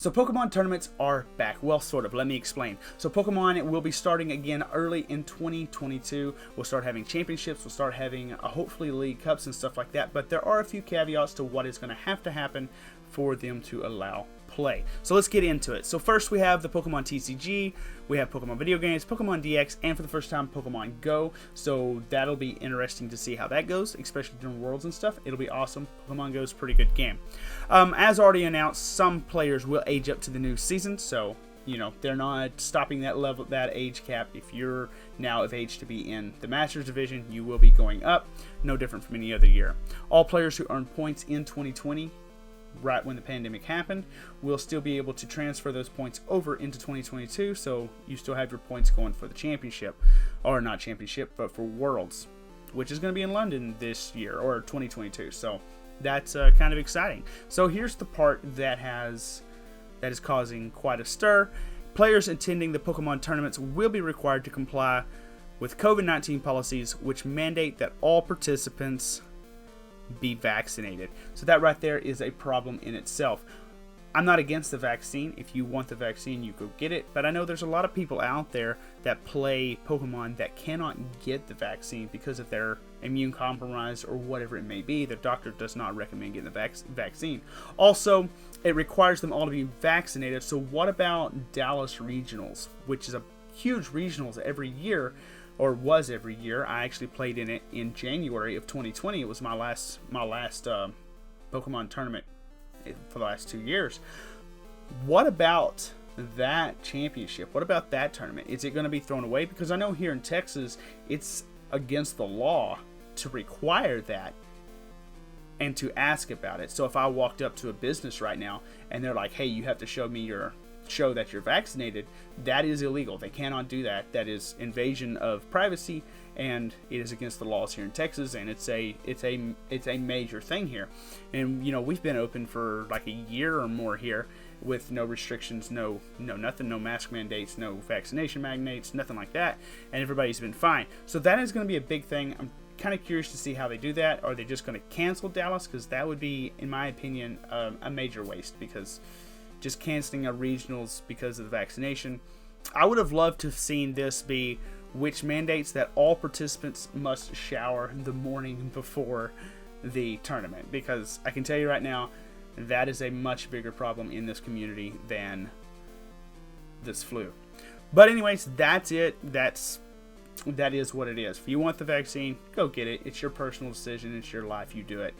So Pokemon tournaments are back. Well, sort of. Let me explain. So Pokemon will be starting again early in 2022. We'll start having championships. We'll start having hopefully League Cups and stuff like that. But there are a few caveats to what is going to happen for them to allow play. So let's get into it. So first we have the Pokemon TCG, we have Pokemon video games, Pokemon DX, and for the first time Pokemon Go. So that'll be interesting to see how that goes, especially during Worlds and stuff. It'll be awesome. Pokemon Go is a pretty good game. As already announced, some players will age up to the new season, so you know they're not stopping that age cap. If you're now of age to be in the Masters division, you will be going up, no different from any other year. All players who earned points in 2020, right when the pandemic happened, will still be able to transfer those points over into 2022, so you still have your points going for the championship, or not championship, but for Worlds, which is going to be in London this year, or 2022, so that's kind of exciting. So here's the part that is causing quite a stir. Players attending the Pokemon tournaments will be required to comply with COVID-19 policies, which mandate that all participants be vaccinated. So that right there is a problem in itself. I'm not against the vaccine. If you want the vaccine, you go get it. But I know there's a lot of people out there that play Pokemon that cannot get the vaccine because of their immune compromised or whatever it may be. The doctor does not recommend getting the vaccine. Also, it requires them all to be vaccinated. So what about Dallas Regionals, which is a huge regionals every year, or was every year? I actually played in it in January of 2020. It was my last Pokemon tournament for the last 2 years. What about that championship? What about that tournament? Is it going to be thrown away? Because I know here in Texas, it's against the law to require that and to ask about it. So if I walked up to a business right now and they're like, hey, you have to show that you're vaccinated, that is illegal. They cannot do that. That is invasion of privacy, and it is against the laws here in Texas, and it's a major thing here. And you know, we've been open for like a year or more here with no restrictions, no nothing, no mask mandates, no vaccination mandates, nothing like that, and everybody's been fine. So that is going to be a big thing. I'm kind of curious to see how they do that. Are they just going to cancel Dallas? Because that would be, in my opinion, a major waste, because just canceling a regionals because of the vaccination. I would have loved to have seen this be which mandates that all participants must shower the morning before the tournament, because I can tell you right now that is a much bigger problem in this community than this flu. But anyways, that's it. That is what it is. If you want the vaccine, go get it. It's your personal decision. It's your life. You do it.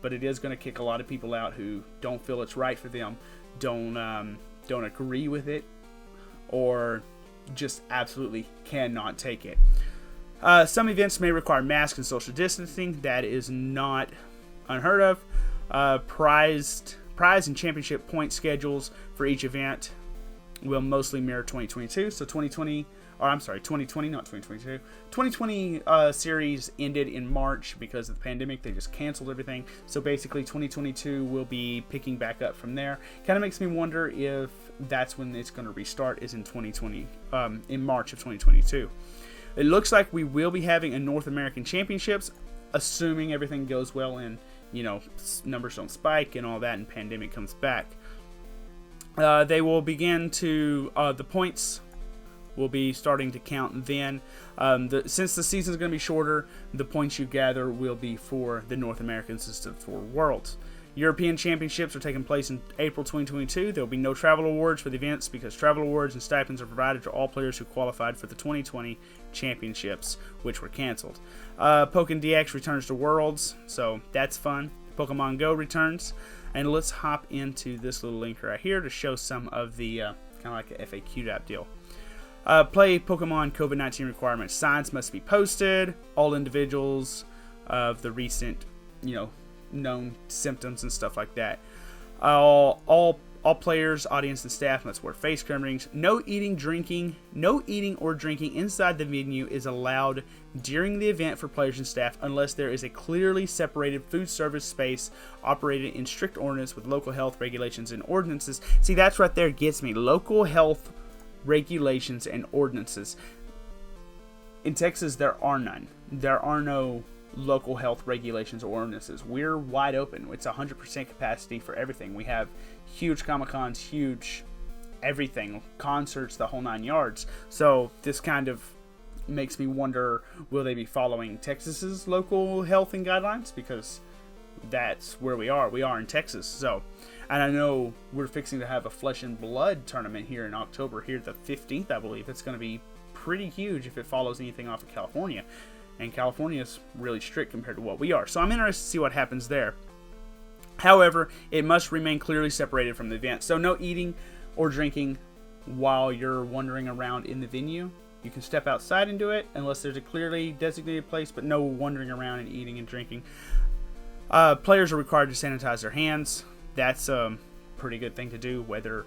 But it is going to kick a lot of people out who don't feel it's right for them, don't agree with it, or just absolutely cannot take it. Some events may require masks and social distancing. That is not unheard of. Prize and championship point schedules for each event will mostly mirror 2022. So 2020, not 2022. 2020 series ended in March because of the pandemic. They just canceled everything. So basically 2022 will be picking back up from there. Kind of makes me wonder if that's when it's going to restart, is in 2020, in March of 2022. It looks like we will be having a North American Championships, assuming everything goes well and, you know, numbers don't spike and all that and pandemic comes back. They will begin to, the points will be starting to count then. Since the season is going to be shorter, the points you gather will be for the North American system for Worlds. European Championships are taking place in April 2022. There will be no travel awards for the events because travel awards and stipends are provided to all players who qualified for the 2020 championships, which were canceled. Pokemon DX returns to Worlds, so that's fun. Pokemon Go returns. And let's hop into this little link right here to show some of the kind of like a FAQ type deal. Play Pokemon COVID-19 requirements. Signs must be posted. All individuals of the recent, known symptoms and stuff like that. All players, audience, and staff must wear face coverings. No eating or drinking inside the venue is allowed during the event for players and staff unless there is a clearly separated food service space operated in strict ordinance with local health regulations and ordinances. See, that's right there gets me. Local health regulations and ordinances. In Texas, there are none. There are no local health regulations or ordinances. We're wide open. It's 100% capacity for everything. We have huge Comic-Cons, huge everything, concerts, the whole 9 yards. So this kind of makes me wonder, will they be following Texas's local health and guidelines? Because that's where we are. We are in Texas. So, and I know we're fixing to have a Flesh and Blood tournament here in October, here the 15th, I believe. It's going to be pretty huge if it follows anything off of California. And California is really strict compared to what we are. So I'm interested to see what happens there. However, it must remain clearly separated from the event. So no eating or drinking while you're wandering around in the venue. You can step outside and do it unless there's a clearly designated place, but no wandering around and eating and drinking. Players are required to sanitize their hands. That's a pretty good thing to do, whether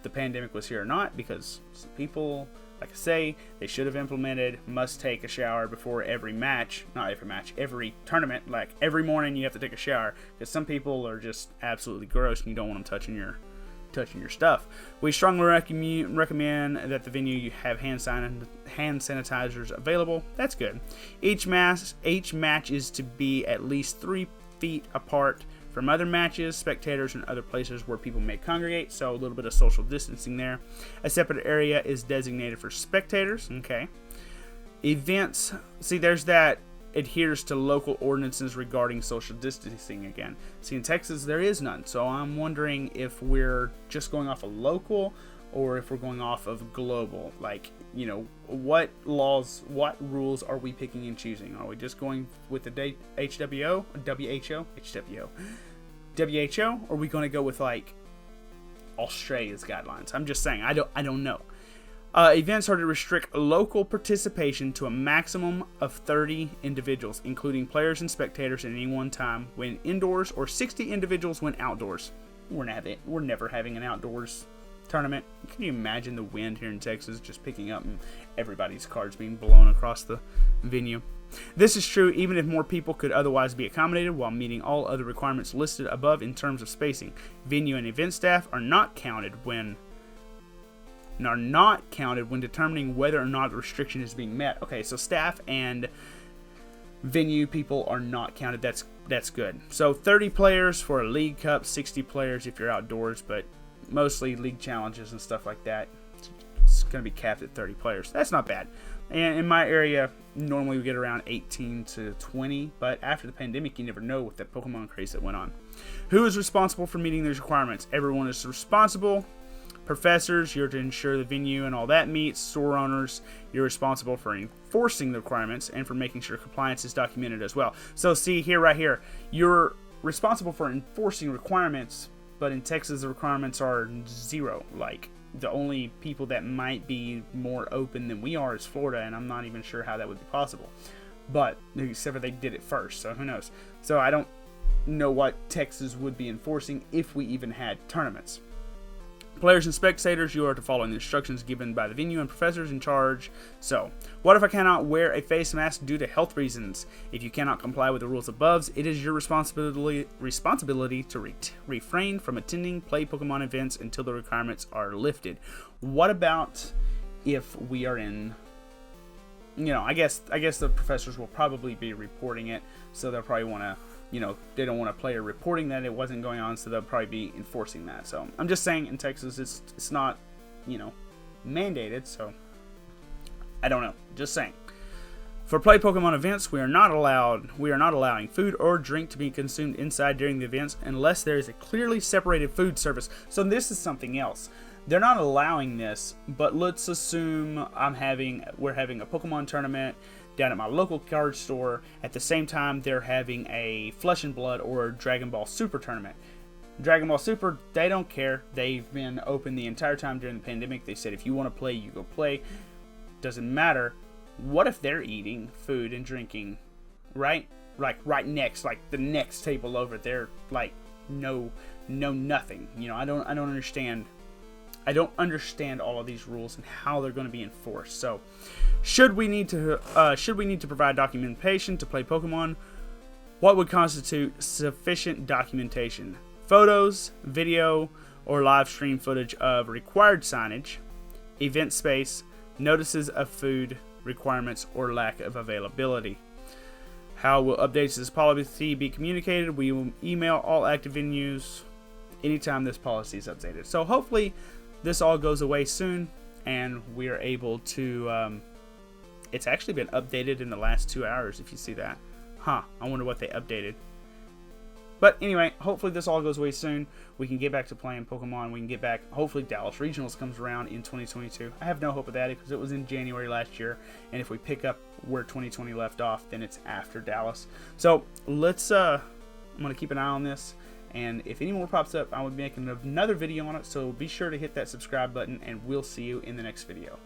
the pandemic was here or not, because some people, like I say, they should have implemented must take a shower before every match. Not every match, every tournament. Like every morning you have to take a shower, because some people are just absolutely gross and you don't want them touching your stuff. We strongly recommend that the venue have hand sanitizers available. That's good. Each match is to be at least 3 feet apart from other matches, spectators, and other places where people may congregate, so a little bit of social distancing there. A separate area is designated for spectators. Okay. Events, see, there's that adheres to local ordinances regarding social distancing again. See, in Texas, there is none, so I'm wondering if we're just going off of local or if we're going off of global. Like, you know, what laws, what rules are we picking and choosing? Are we just going with the WHO, or are we going to go with like Australia's guidelines? I'm just saying, I don't know. Events are to restrict local participation to a maximum of 30 individuals, including players and spectators at any one time when indoors, or 60 individuals when outdoors. We're never having an outdoors tournament. Can you imagine the wind here in Texas just picking up and everybody's cards being blown across the venue? This is true even if more people could otherwise be accommodated while meeting all other requirements listed above in terms of spacing. Venue and event staff are not counted when determining whether or not the restriction is being met. Okay, so staff and venue people are not counted. That's good. So 30 players for a league cup, 60 players if you're outdoors, but mostly league challenges and stuff like that, it's going to be capped at 30 players. That's not bad. And in my area, normally we get around 18 to 20, but after the pandemic, you never know with that Pokemon craze that went on. Who is responsible for meeting these requirements? Everyone is responsible. Professors, you're to ensure the venue and all that meets. Store owners, you're responsible for enforcing the requirements and for making sure compliance is documented as well. So see here, right here, you're responsible for enforcing requirements, but in Texas the requirements are 0. Like, the only people that might be more open than we are is Florida, and I'm not even sure how that would be possible. But except for they did it first, so who knows? So I don't know what Texas would be enforcing if we even had tournaments. Players and spectators, you are to follow the instructions given by the venue and professors in charge. So, what if I cannot wear a face mask due to health reasons? If you cannot comply with the rules above, it is your responsibility to refrain from attending play Pokemon events until the requirements are lifted. What about if we are in, you know, I guess the professors will probably be reporting it, so they'll probably want to, you know, they don't want a player reporting that it wasn't going on, so they'll probably be enforcing that. So I'm just saying, in Texas, it's not, you know, mandated, so I don't know. Just saying. For play Pokemon events, we are not allowing food or drink to be consumed inside during the events unless there is a clearly separated food service. So this is something else. They're not allowing this, but let's assume we're having a Pokemon tournament down at my local card store. At the same time, they're having a Flesh and Blood or Dragon Ball Super tournament. Dragon Ball Super, they don't care. They've been open the entire time during the pandemic. They said if you want to play, you go play. Doesn't matter. What if they're eating food and drinking right next, like the next table over? They're like no nothing. You know, I don't understand. I don't understand all of these rules and how they're going to be enforced. So, should we need to provide documentation to play Pokemon? What would constitute sufficient documentation? Photos, video, or live stream footage of required signage, event space, notices of food requirements, or lack of availability. How will updates to this policy be communicated? We will email all active venues anytime this policy is updated. So hopefully this all goes away soon and we are able to it's actually been updated in the last 2 hours, if you see that. I wonder what they updated. But anyway, hopefully this all goes away soon. We can get back to playing Pokemon. We can get back. Hopefully Dallas Regionals comes around in 2022. I have no hope of that because it was in January last year. And if we pick up where 2020 left off, then it's after Dallas. So let's, I'm going to keep an eye on this. And if any more pops up, I will be making another video on it. So be sure to hit that subscribe button and we'll see you in the next video.